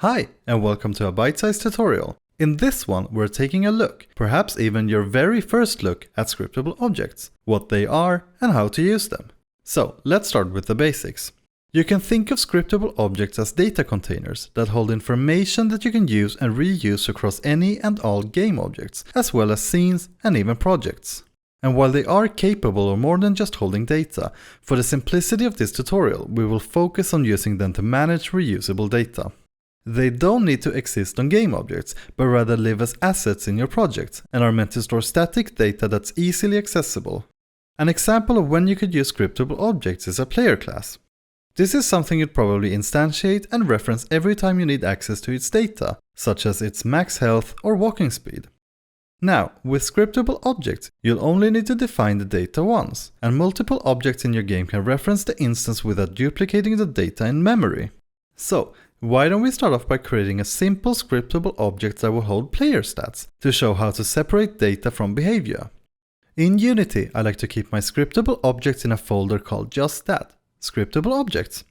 Hi, and welcome to a bite-sized tutorial. In this one, we're taking a look, perhaps even your very first look at scriptable objects, what they are and how to use them. So, let's start with the basics. You can think of scriptable objects as data containers that hold information that you can use and reuse across any and all game objects, as well as scenes and even projects. And while they are capable of more than just holding data, for the simplicity of this tutorial, we will focus on using them to manage reusable data. They don't need to exist on game objects, but rather live as assets in your project and are meant to store static data that's easily accessible. An example of when you could use scriptable objects is a player class. This is something you'd probably instantiate and reference every time you need access to its data, such as its max health or walking speed. Now, with scriptable objects, you'll only need to define the data once, and multiple objects in your game can reference the instance without duplicating the data in memory. So, why don't we start off by creating a simple scriptable object that will hold player stats to show how to separate data from behavior. In Unity, I like to keep my scriptable objects in a folder called just that, scriptable objects.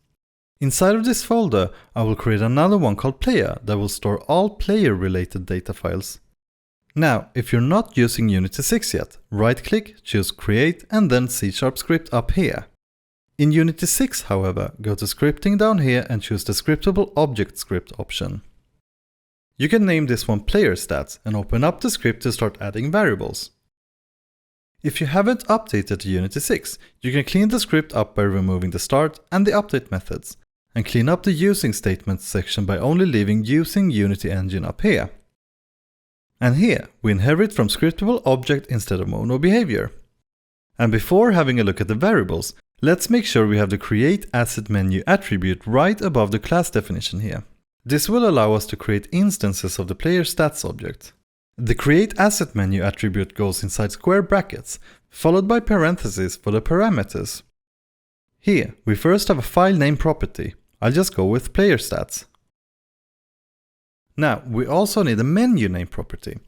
Inside of this folder, I will create another one called player that will store all player related data files. Now, if you're not using Unity 6 yet, right-click, choose Create and then C# Script up here. In Unity 6, however, go to Scripting down here and choose the Scriptable Object Script option. You can name this one Player Stats and open up the script to start adding variables. If you haven't updated to Unity 6, you can clean the script up by removing the start and the update methods, and clean up the using statements section by only leaving using Unity Engine up here. And here, we inherit from scriptable object instead of mono behavior. And before having a look at the variables, let's make sure we have the Create Asset menu attribute right above the class definition here. This will allow us to create instances of the player stats object. The Create Asset menu attribute goes inside square brackets, followed by parentheses for the parameters. Here, we first have a file name property. I'll just go with player stats. Now, we also need a menu name property.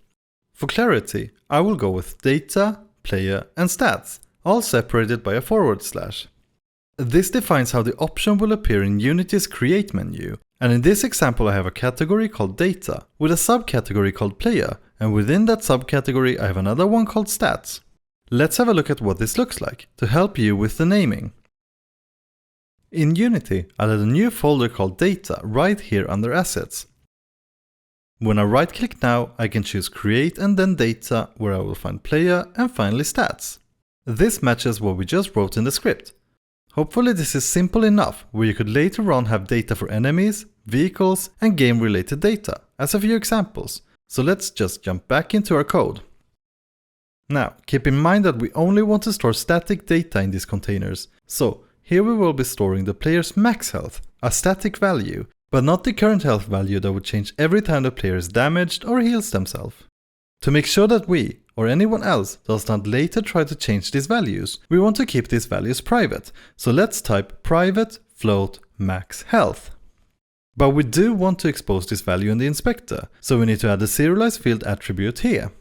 For clarity, I will go with data, player, and stats, all separated by a /. This defines how the option will appear in Unity's Create menu, and in this example I have a category called Data, with a subcategory called Player, and within that subcategory I have another one called Stats. Let's have a look at what this looks like, to help you with the naming. In Unity, I'll add a new folder called Data right here under Assets. When I right-click now, I can choose Create and then Data, where I will find Player and finally Stats. This matches what we just wrote in the script. Hopefully this is simple enough where you could later on have data for enemies, vehicles, and game-related data, as a few examples. So let's just jump back into our code. Now, keep in mind that we only want to store static data in these containers. So here we will be storing the player's max health, a static value, but not the current health value that would change every time the player is damaged or heals themselves. To make sure that we, or anyone else, does not later try to change these values, we want to keep these values private, so let's type private float max health. But we do want to expose this value in the inspector, so we need to add the serialize field attribute here.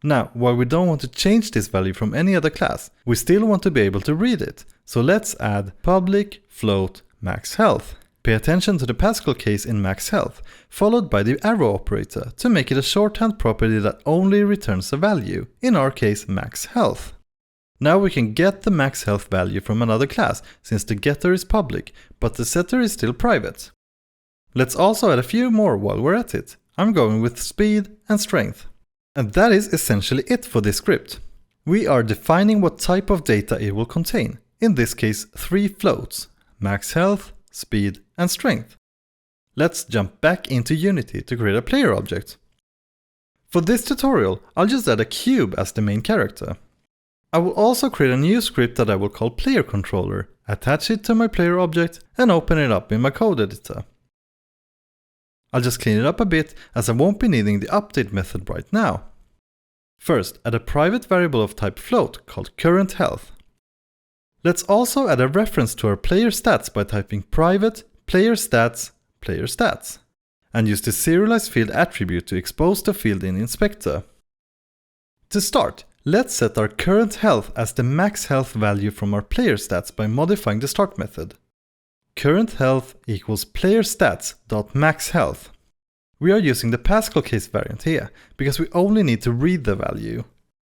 Now, while we don't want to change this value from any other class, we still want to be able to read it, so let's add public float max health. Pay attention to the Pascal case in max health, followed by the arrow operator to make it a shorthand property that only returns a value, in our case max health. Now we can get the max health value from another class, since the getter is public, but the setter is still private. Let's also add a few more while we're at it. I'm going with speed and strength. And that is essentially it for this script. We are defining what type of data it will contain, in this case 3 floats, max health, speed, and strength. Let's jump back into Unity to create a player object. For this tutorial, I'll just add a cube as the main character. I will also create a new script that I will call player controller, attach it to my player object, and open it up in my code editor. I'll just clean it up a bit as I won't be needing the update method right now. First, add a private variable of type float called current health. Let's also add a reference to our player stats by typing private player stats, and use the serialize field attribute to expose the field in inspector. To start, let's set our current health as the max health value from our player stats by modifying the start method. current health equals player stats.maxHealth. We are using the Pascal case variant here, because we only need to read the value.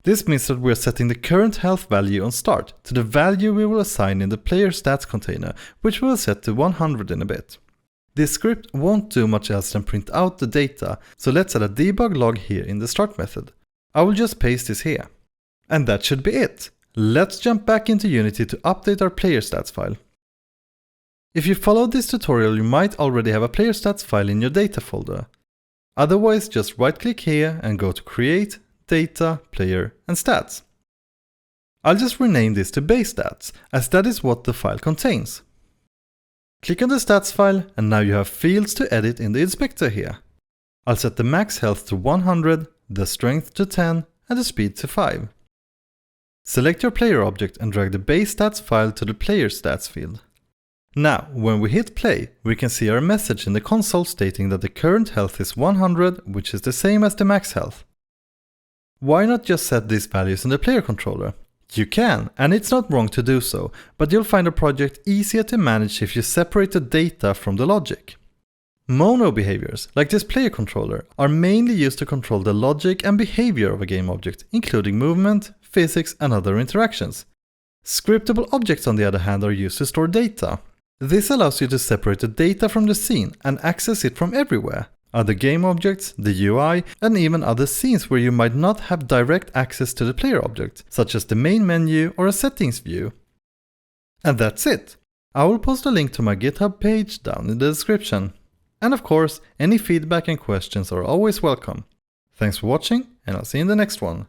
This means that we are setting the current health value on start to the value we will assign in the player stats container, which we will set to 100 in a bit. This script won't do much else than print out the data, so let's add a debug log here in the start method. I will just paste this here. And that should be it. Let's jump back into Unity to update our player stats file. If you followed this tutorial, you might already have a player stats file in your data folder. Otherwise, just right-click here and go to Create, Data, Player, and Stats. I'll just rename this to base stats, as that is what the file contains. Click on the stats file, and now you have fields to edit in the inspector here. I'll set the max health to 100, the strength to 10, and the speed to 5. Select your player object and drag the base stats file to the player stats field. Now, when we hit play, we can see our message in the console stating that the current health is 100, which is the same as the max health. Why not just set these values in the player controller? You can, and it's not wrong to do so, but you'll find a project easier to manage if you separate the data from the logic. Mono behaviors, like this player controller, are mainly used to control the logic and behavior of a game object, including movement, physics, and other interactions. Scriptable objects, on the other hand, are used to store data. This allows you to separate the data from the scene and access it from everywhere. Other game objects, the UI, and even other scenes where you might not have direct access to the player object, such as the main menu or a settings view. And that's it. I will post a link to my GitHub page down in the description. And of course, any feedback and questions are always welcome. Thanks for watching, and I'll see you in the next one.